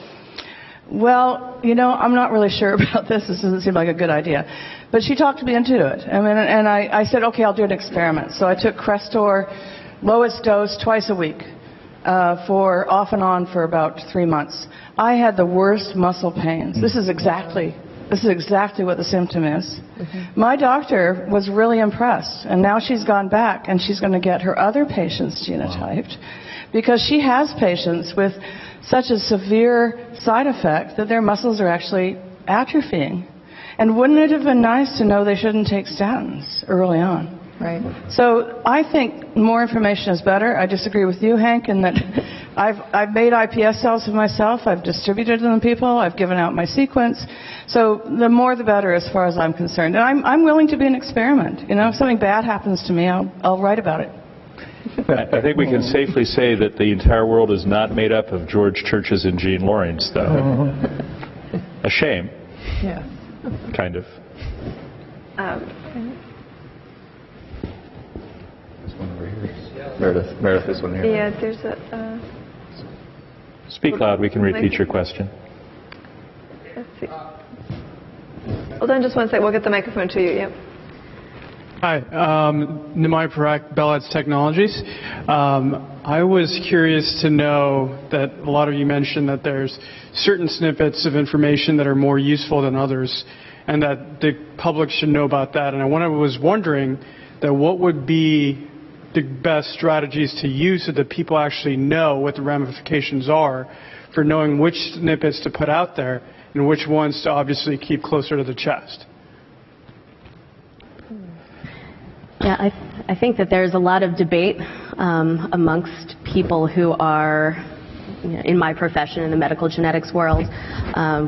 well, I'm not really sure about this. This doesn't seem like a good idea. But she talked me into it. And I said, okay, I'll do an experiment. So I took Crestor, lowest dose, twice a week, off and on for about 3 months. I had the worst muscle pains. This is exactly this is exactly what the symptom is. My doctor was really impressed, and now she's gone back and she's going to get her other patients genotyped because she has patients with such a severe side effect that their muscles are actually atrophying. And wouldn't it have been nice to know they shouldn't take statins early on? Right. So I think more information is better. I disagree with you, Hank, in that I've made iPS cells for myself. I've distributed them to people. I've given out my sequence. So the more the better as far as I'm concerned. And I'm willing to be an experiment. You know, if something bad happens to me, I'll write about it. I think we can safely say that the entire world is not made up of George Churches and Jean Lorings, though. A shame. Yeah. Kind of. Meredith, this one here. Yeah, there's a... Speak loud, we can repeat your question. Let's see. Hold on just one second, we'll get the microphone to you. Yep. Hi, Nimai Parak, Bell Labs Technologies. I was curious to know that a lot of you mentioned that there's certain snippets of information that are more useful than others, and that the public should know about that. And I was wondering that what would be the best strategies to use so that people actually know what the ramifications are for knowing which snippets to put out there and which ones to obviously keep closer to the chest. Yeah, I think that there's a lot of debate amongst people who are, in my profession, in the medical genetics world.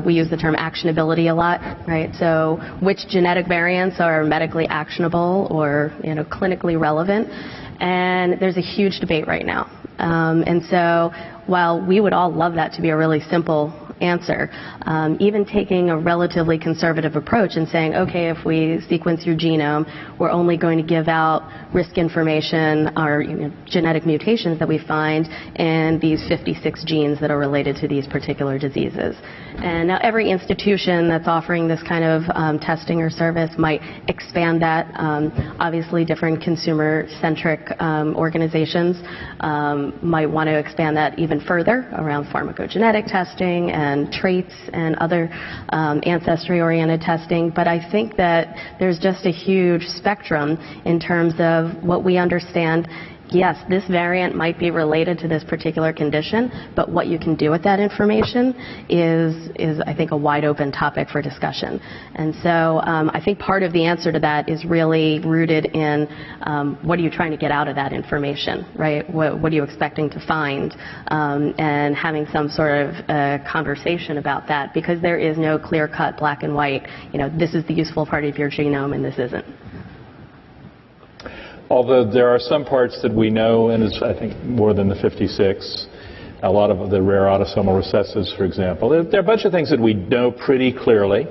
We use the term actionability a lot, right? So which genetic variants are medically actionable or clinically relevant? And there's a huge debate right now. And so while we would all love that to be a really simple answer, even taking a relatively conservative approach and saying, okay, if we sequence your genome, we're only going to give out risk information or genetic mutations that we find in these 56 genes that are related to these particular diseases. And now every institution that's offering this kind of testing or service might expand that. Obviously, different consumer-centric organizations might want to expand that even further around pharmacogenetic testing and traits and other ancestry-oriented testing. But I think that there's just a huge spectrum in terms of what we understand. Yes, this variant might be related to this particular condition, but what you can do with that information is I think, a wide open topic for discussion. And so I think part of the answer to that is really rooted in what are you trying to get out of that information, right? What are you expecting to find? And having some sort of conversation about that, because there is no clear-cut black and white, this is the useful part of your genome and this isn't. Although there are some parts that we know, and it's, I think, more than the 56, a lot of the rare autosomal recessives, for example. There are a bunch of things that we know pretty clearly.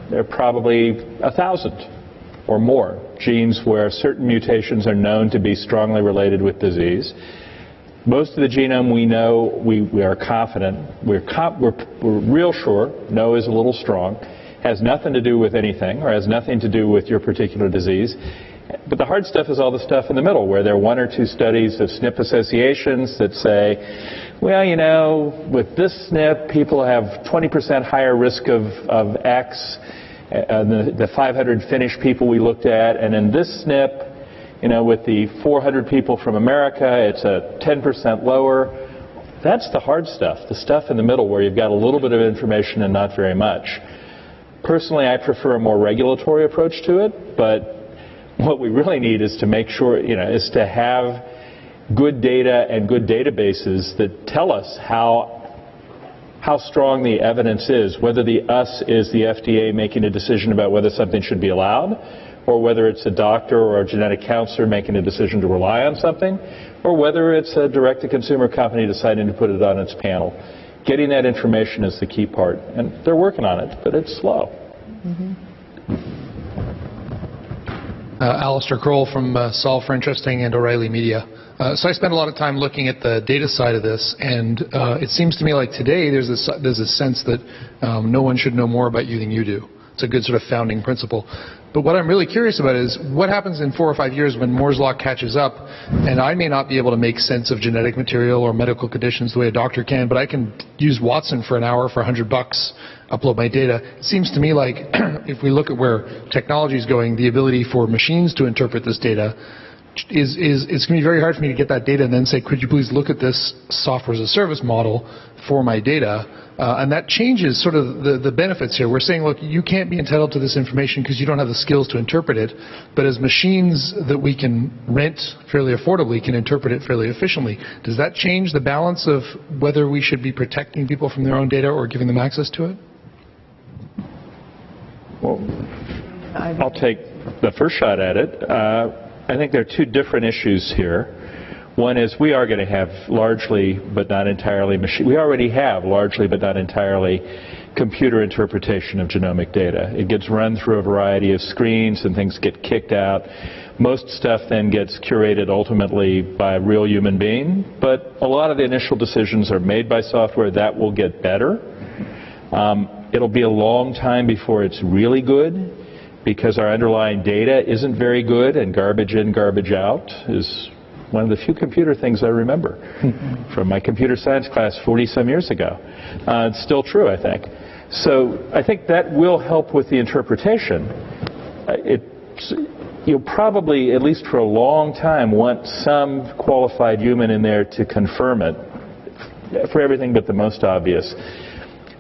There are probably 1,000 or more genes where certain mutations are known to be strongly related with disease. Most of the genome we know, we are confident, we're real sure, no is a little strong, has nothing to do with anything or has nothing to do with your particular disease. But the hard stuff is all the stuff in the middle, where there are 1 or 2 studies of SNP associations that say, well, with this SNP, people have 20% higher risk of X, the 500 Finnish people we looked at, and in this SNP, with the 400 people from America, it's a 10% lower. That's the hard stuff, the stuff in the middle where you've got a little bit of information and not very much. Personally, I prefer a more regulatory approach to it, but what we really need is to make sure, is to have good data and good databases that tell us how strong the evidence is, whether the us is the FDA making a decision about whether something should be allowed, or whether it's a doctor or a genetic counselor making a decision to rely on something, or whether it's a direct-to-consumer company deciding to put it on its panel. Getting that information is the key part, and they're working on it, but it's slow. Mm-hmm. Alistair Kroll from Solve for Interesting and O'Reilly Media. So I spent a lot of time looking at the data side of this, and it seems to me like today there's a sense that no one should know more about you than you do. It's a good sort of founding principle. But what I'm really curious about is what happens in 4 or 5 years when Moore's Law catches up, and I may not be able to make sense of genetic material or medical conditions the way a doctor can, but I can use Watson for an hour for $100, upload my data. It seems to me like if we look at where technology is going, the ability for machines to interpret this data it's going to be very hard for me to get that data and then say, could you please look at this software as a service model for my data? And that changes sort of the benefits here. We're saying, look, you can't be entitled to this information because you don't have the skills to interpret it. But as machines that we can rent fairly affordably can interpret it fairly efficiently. Does that change the balance of whether we should be protecting people from their own data or giving them access to it? Well, I'll take the first shot at it. I think there are two different issues here. One is we are going to have largely, but not entirely, we already have largely, but not entirely, computer interpretation of genomic data. It gets run through a variety of screens and things get kicked out. Most stuff then gets curated ultimately by a real human being, but a lot of the initial decisions are made by software. That will get better. It'll be a long time before it's really good, because our underlying data isn't very good, and garbage in, garbage out is one of the few computer things I remember from my computer science class 40-some years ago. It's still true, I think. So I think that will help with the interpretation. You'll probably, at least for a long time, want some qualified human in there to confirm it for everything but the most obvious.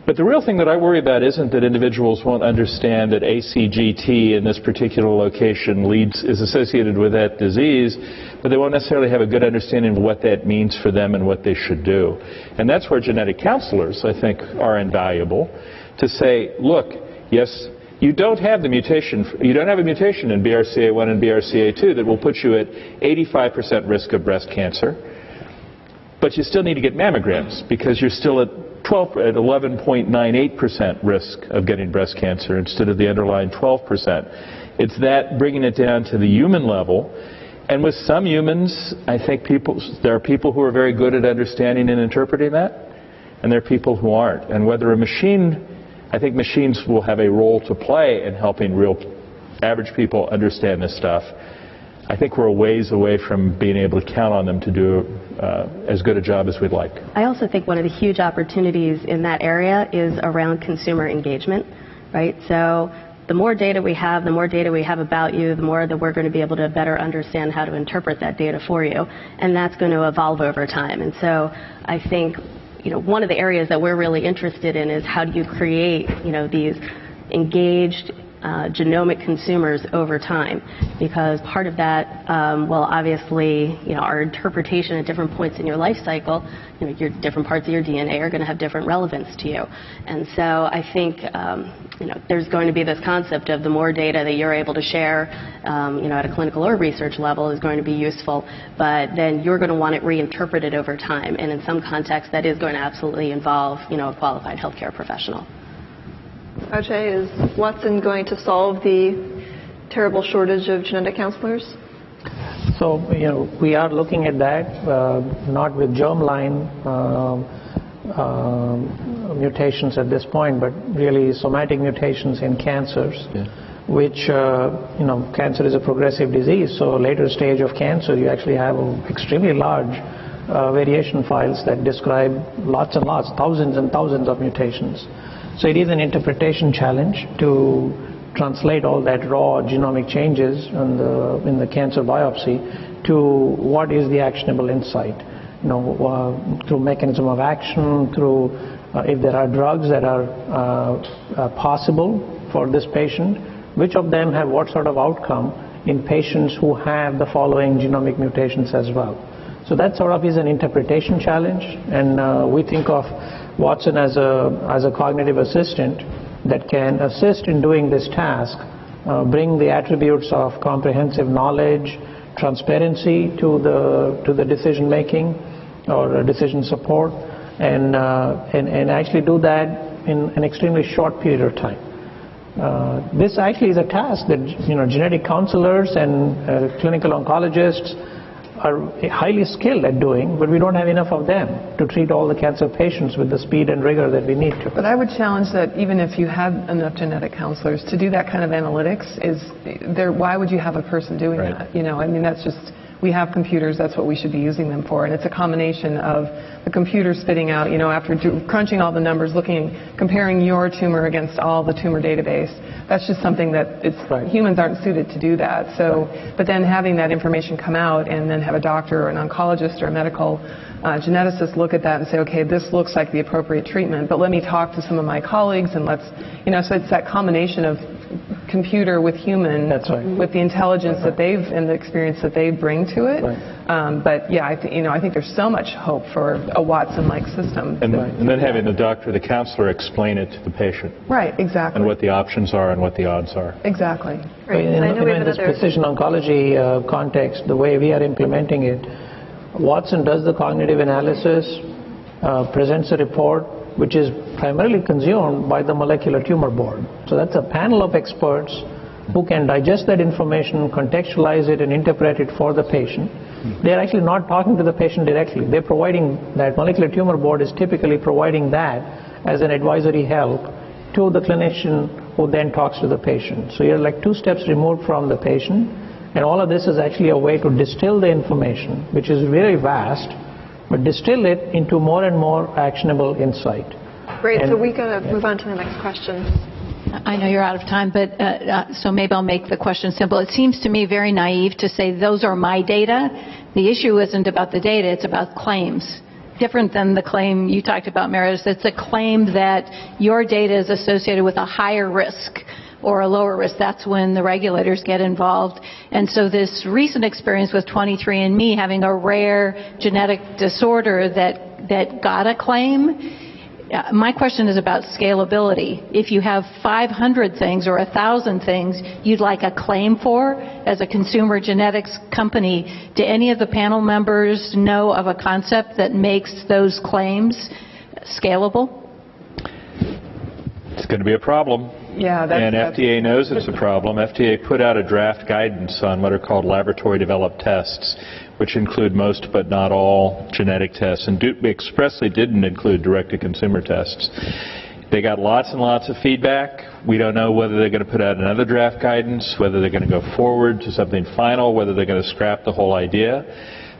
But the real thing that I worry about isn't that individuals won't understand that ACGT in this particular location is associated with that disease, but they won't necessarily have a good understanding of what that means for them and what they should do. And that's where genetic counselors, I think, are invaluable, to say, look, yes, you don't have the mutation, you don't have a mutation in BRCA1 and BRCA2 that will put you at 85% risk of breast cancer, but you still need to get mammograms because you're still at 11.98% risk of getting breast cancer instead of the underlying 12%. It's that bringing it down to the human level. And with some humans, I think there are people who are very good at understanding and interpreting that, and there are people who aren't. And whether a machine, I think machines will have a role to play in helping real average people understand this stuff. I think we're a ways away from being able to count on them to do as good a job as we'd like. I also think one of the huge opportunities in that area is around consumer engagement, right? So the more data we have about you, the more that we're going to be able to better understand how to interpret that data for you, and that's going to evolve over time. And so I think, one of the areas that we're really interested in is how do you create, these engaged genomic consumers over time, because part of that, obviously, our interpretation at different points in your life cycle, your different parts of your DNA are going to have different relevance to you. And so I think, there's going to be this concept of the more data that you're able to share, at a clinical or research level is going to be useful, but then you're going to want it reinterpreted over time. And in some contexts, that is going to absolutely involve, a qualified healthcare professional. Ajay, is Watson going to solve the terrible shortage of genetic counselors? So, we are looking at that, not with germline mutations at this point, but really somatic mutations in cancers, which, cancer is a progressive disease. So later stage of cancer, you actually have extremely large variation files that describe lots and lots, thousands and thousands of mutations. So it is an interpretation challenge to translate all that raw genomic changes in the cancer biopsy to what is the actionable insight. Through mechanism of action, through if there are drugs that are possible for this patient, which of them have what sort of outcome in patients who have the following genomic mutations as well. So that sort of is an interpretation challenge, and we think of Watson as a cognitive assistant that can assist in doing this task, bring the attributes of comprehensive knowledge, transparency to the decision making or decision support, and actually do that in an extremely short period of time. This actually is a task that genetic counselors and clinical oncologists are highly skilled at doing, but we don't have enough of them to treat all the cancer patients with the speed and rigor that we need to. But I would challenge that even if you had enough genetic counselors to do that kind of analytics, why would you have a person doing that? You know, I mean, that's just, we have computers, that's what we should be using them for. And it's a combination of the computer spitting out, you know, after crunching all the numbers, comparing your tumor against all the tumor database. That's just something that humans aren't suited to do that. So, but then having that information come out and then have a doctor or an oncologist or a medical geneticist look at that and say, okay, this looks like the appropriate treatment, but let me talk to some of my colleagues and let's, you know, so it's that combination of computer with human, with the intelligence that they've and the experience that they bring to it. But yeah, I think there's so much hope for a Watson-like system. And then having the doctor, the counselor, explain it to the patient. Right, exactly. And what the options are and what the odds are. Exactly. Right. In this precision oncology context, the way we are implementing it, Watson does the cognitive analysis, presents a report, which is primarily consumed by the molecular tumor board. So that's a panel of experts who can digest that information, contextualize it, and interpret it for the patient. They're actually not talking to the patient directly. They're providing that molecular tumor board is typically providing that as an advisory help to the clinician who then talks to the patient. So you're like 2 steps removed from the patient, and all of this is actually a way to distill the information, which is very vast, but distill it into more and more actionable insight. Great, so we got to move on to the next question. I know you're out of time, but so maybe I'll make the question simple. It seems to me very naive to say those are my data. The issue isn't about the data, it's about claims. Different than the claim you talked about, Meredith. It's a claim that your data is associated with a higher risk or a lower risk. That's when the regulators get involved. And so this recent experience with 23andMe having a rare genetic disorder that got a claim, my question is about scalability. If you have 500 things or 1,000 things you'd like a claim for as a consumer genetics company, do any of the panel members know of a concept that makes those claims scalable? It's going to be a problem. Yeah, and FDA knows it's a problem. FDA put out a draft guidance on what are called laboratory-developed tests, which include most but not all genetic tests, and expressly didn't include direct-to-consumer tests. They got lots and lots of feedback. We don't know whether they're going to put out another draft guidance, whether they're going to go forward to something final, whether they're going to scrap the whole idea.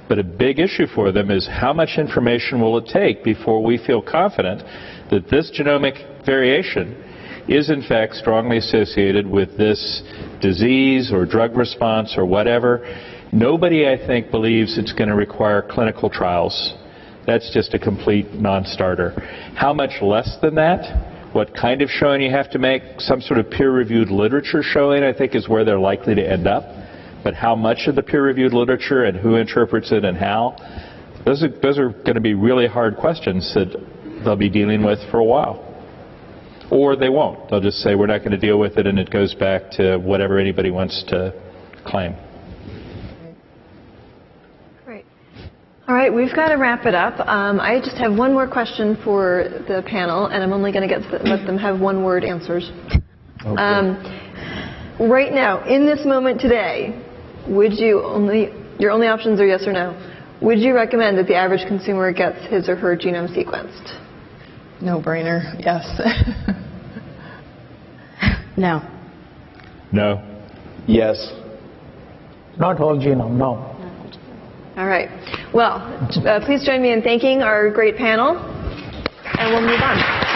But a big issue for them is how much information will it take before we feel confident that this genomic variation is in fact strongly associated with this disease or drug response or whatever. Nobody, I think, believes it's going to require clinical trials. That's just a complete non-starter. How much less than that? What kind of showing you have to make? Some sort of peer-reviewed literature showing, I think, is where they're likely to end up. But how much of the peer-reviewed literature and who interprets it and how? Those are going to be really hard questions that they'll be dealing with for a while. Or they won't. They'll just say, we're not going to deal with it, and it goes back to whatever anybody wants to claim. Great. All right, we've got to wrap it up. I just have one more question for the panel, and I'm only going to let them have one-word answers. Okay. Right now, in this moment today, would your only options are yes or no. Would you recommend that the average consumer gets his or her genome sequenced? No-brainer, yes. No. No. Yes. Not whole genome, no. All right. Well, please join me in thanking our great panel, and we'll move on.